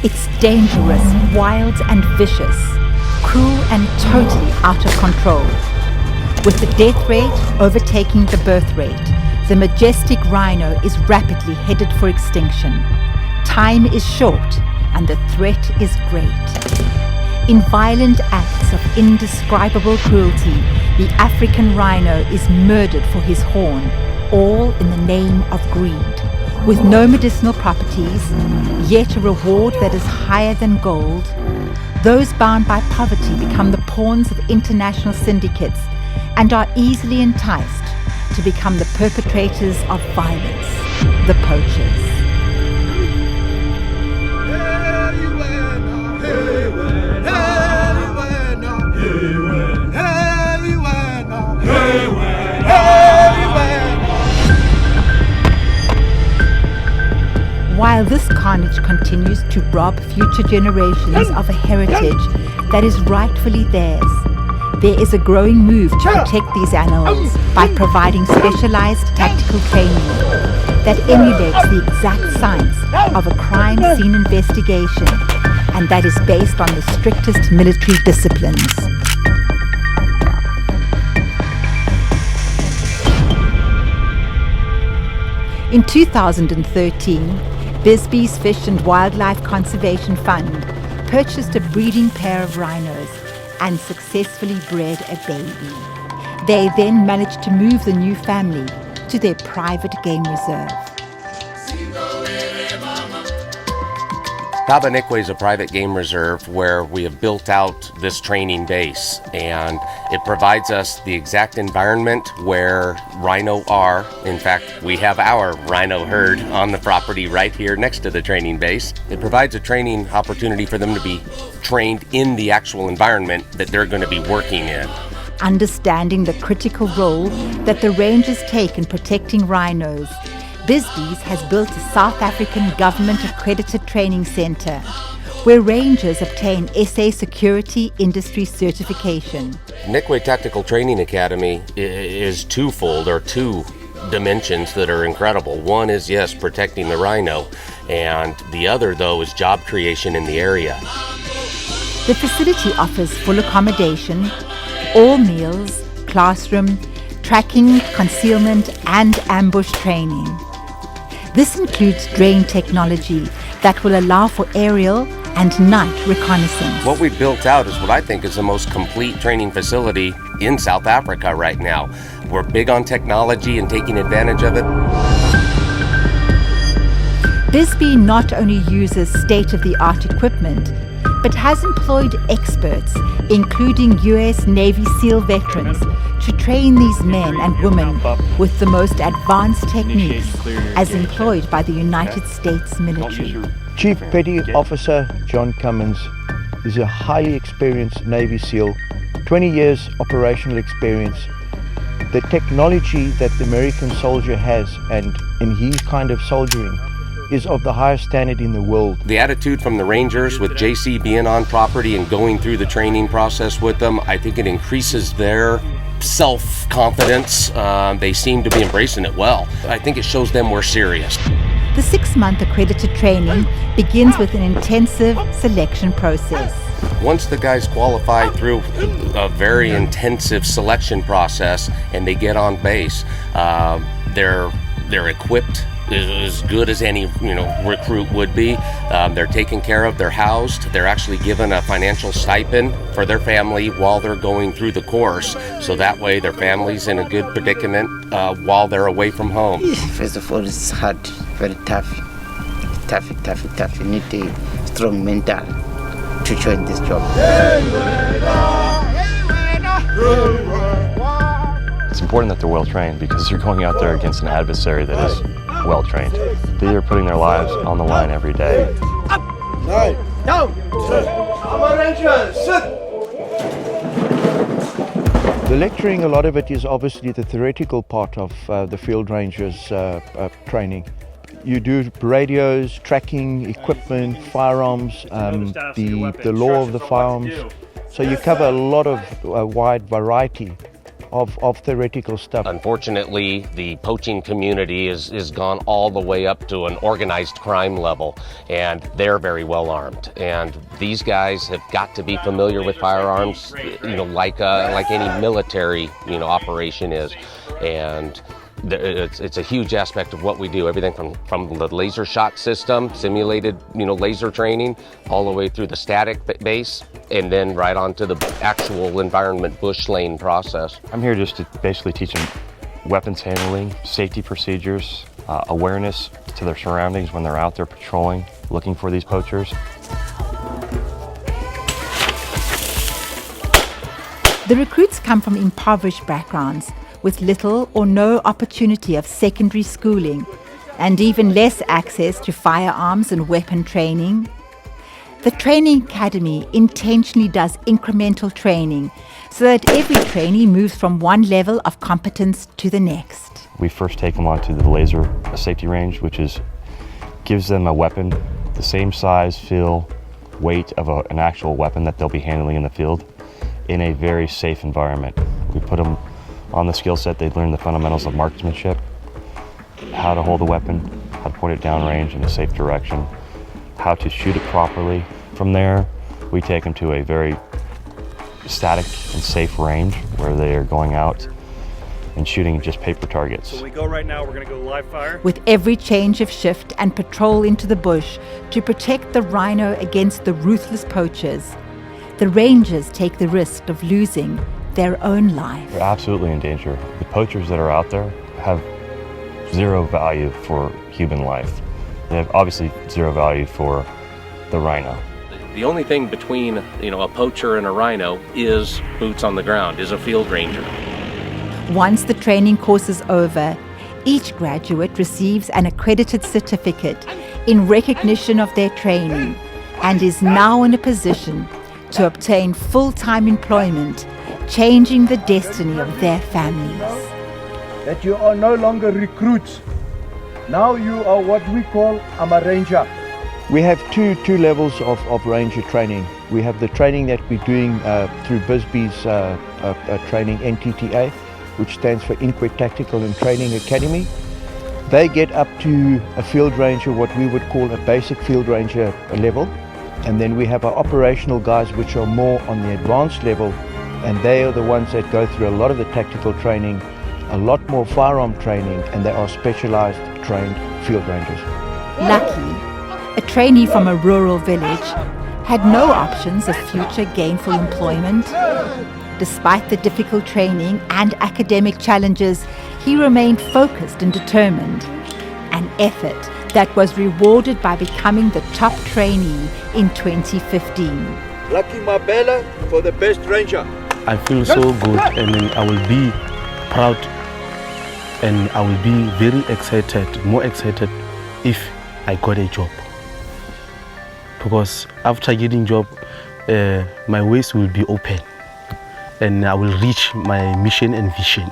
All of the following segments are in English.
It's dangerous, wild and vicious, cruel and totally out of control. With the death rate overtaking the birth rate, the majestic rhino is rapidly headed for extinction. Time is short and the threat is great. In violent acts of indescribable cruelty, the African rhino is murdered for his horn, all in the name of greed. With no medicinal properties, yet a reward that is higher than gold, those bound by poverty become the pawns of international syndicates and are easily enticed to become the perpetrators of violence, the poachers. While this carnage continues to rob future generations of a heritage that is rightfully theirs, there is a growing move to protect these animals by providing specialized tactical training that emulates the exact science of a crime scene investigation and that is based on the strictest military disciplines. In 2013, Bisbee's Fish and Wildlife Conservation Fund purchased a breeding pair of rhinos and successfully bred a baby. They then managed to move the new family to their private game reserve. Tabanikwe is a private game reserve where we have built out this training base, and it provides us the exact environment where rhino are. In fact, we have our rhino herd on the property right here next to the training base. It provides a training opportunity for them to be trained in the actual environment that they're going to be working in. Understanding the critical role that the rangers take in protecting rhinos, Bisbee's has built a South African government-accredited training centre where rangers obtain SA Security Industry Certification. Nikwe Tactical Training Academy is twofold, or two dimensions that are incredible. One is, yes, protecting the rhino, and the other, though, is job creation in the area. The facility offers full accommodation, all meals, classroom, tracking, concealment, and ambush training. This includes drone technology that will allow for aerial and night reconnaissance. What we've built out is what I think is the most complete training facility in South Africa right now. We're big on technology and taking advantage of it. Bisbee not only uses state-of-the-art equipment, but has employed experts, including US Navy SEAL veterans, to train these men and women with the most advanced techniques as employed by the United States military. Chief Petty Officer John Cummins is a highly experienced Navy SEAL, 20 years operational experience. The technology that the American soldier has and in his kind of soldiering is of the highest standard in the world. The attitude from the Rangers with JC being on property and going through the training process with them, I think it increases their self-confidence. They seem to be embracing it well. I think it shows them we're serious. The 6-month accredited training begins with an intensive selection process. Once the guys qualify through a very intensive selection process and they get on base, they're equipped as good as any recruit would be. They're taken care of, they're housed, they're actually given a financial stipend for their family while they're going through the course, so that way their family's in a good predicament while they're away from home. First of all, it's hard, very tough. You need a strong mental to join this job. It's important that they're well trained because you're going out there against an adversary that is well trained. They're putting their lives on the line every day. Up, nine, down, sit. The lecturing, a lot of it is obviously the theoretical part of the Field Rangers training. You do radios, tracking, equipment, firearms, the law of the firearms. So you cover a lot of wide variety of theoretical stuff. Unfortunately, the poaching community is gone all the way up to an organized crime level, and they're very well armed. And these guys have got to be familiar with firearms, like any military, operation is. And it's a huge aspect of what we do. Everything from the laser shot system, simulated, laser training, all the way through the static base, and then right on to the actual environment bush lane process. I'm here just to basically teach them weapons handling, safety procedures, awareness to their surroundings when they're out there patrolling, looking for these poachers. The recruits come from impoverished backgrounds, with little or no opportunity of secondary schooling, and even less access to firearms and weapon training. The Training Academy intentionally does incremental training so that every trainee moves from one level of competence to the next. We first take them onto the laser safety range, which gives them a weapon the same size, feel, weight of an actual weapon that they'll be handling in the field in a very safe environment. We put them on the skill set. They learn the fundamentals of marksmanship, how to hold a weapon, how to point it downrange in a safe direction, how to shoot it properly. From there, we take them to a very static and safe range where they are going out and shooting just paper targets. So we go right now, we're gonna go live fire. With every change of shift and patrol into the bush to protect the Rhino against the ruthless poachers, the rangers take the risk of losing their own life. They're absolutely in danger. The poachers that are out there have zero value for human life. They have obviously zero value for the Rhino. The only thing between, a poacher and a Rhino is boots on the ground, is a field ranger. Once the training course is over, each graduate receives an accredited certificate in recognition of their training and is now in a position to obtain full-time employment, changing the destiny of their families. That you are no longer recruits. Now you are what we call a ranger. We have two levels of ranger training. We have the training that we're doing through Bisbee's training NTTA, which stands for Inquet Tactical and Training Academy. They get up to a field ranger, what we would call a basic field ranger level. And then we have our operational guys, which are more on the advanced level, and they are the ones that go through a lot of the tactical training, a lot more firearm training, and they are specialized, trained field rangers. Lucky, a trainee from a rural village had no options of future gainful employment. Despite the difficult training and academic challenges, he remained focused and determined, an effort that was rewarded by becoming the top trainee in 2015. Lucky Mabela for the best ranger. I feel so good, and I will be proud, and I will be very excited, more excited if I got a job. Because after getting job, my ways will be open, and I will reach my mission and vision.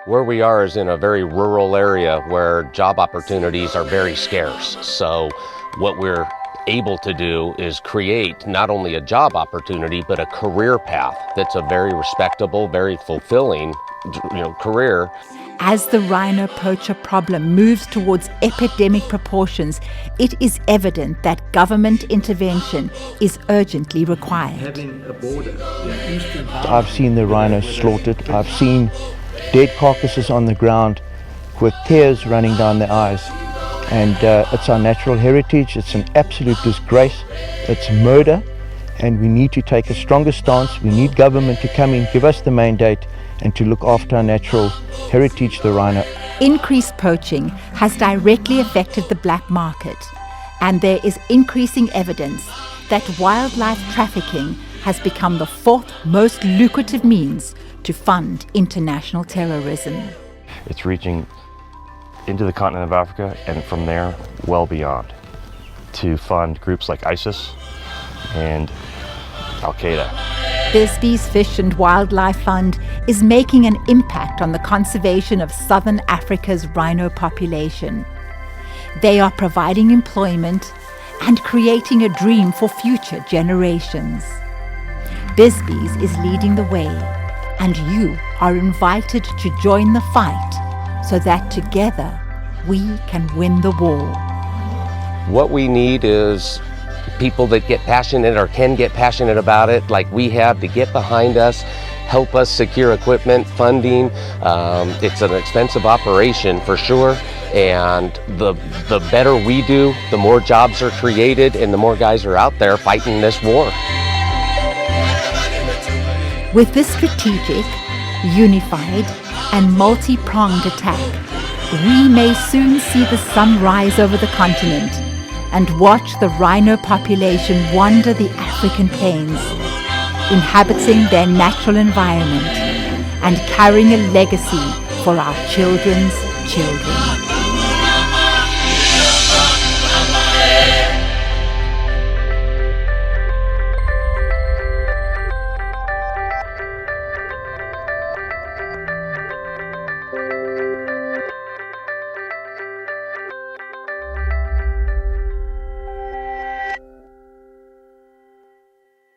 Where we are is in a very rural area where job opportunities are very scarce. So what we're able to do is create not only a job opportunity, but a career path that's a very respectable, very fulfilling, career. As the rhino poacher problem moves towards epidemic proportions, it is evident that government intervention is urgently required. I've seen the rhinos slaughtered. I've seen dead carcasses on the ground with tears running down their eyes. And it's our natural heritage. It's an absolute disgrace. It's murder, and we need to take a stronger stance. We need government to come in, give us the mandate, and to look after our natural heritage, the rhino. Increased poaching has directly affected the black market, and there is increasing evidence that wildlife trafficking has become the fourth most lucrative means to fund international terrorism. It's reaching into the continent of Africa and from there well beyond to fund groups like ISIS and Al-Qaeda. Bisbee's Fish and Wildlife Fund is making an impact on the conservation of southern Africa's rhino population. They are providing employment and creating a dream for future generations. Bisbee's is leading the way, And you are invited to join the fight so that together we can win the war. What we need is people that get passionate or can get passionate about it like we have to get behind us, help us secure equipment, funding. It's an expensive operation for sure, and the better we do, the more jobs are created and the more guys are out there fighting this war. With this strategic, unified, and multi-pronged attack, we may soon see the sun rise over the continent and watch the rhino population wander the African plains, inhabiting their natural environment and carrying a legacy for our children's children.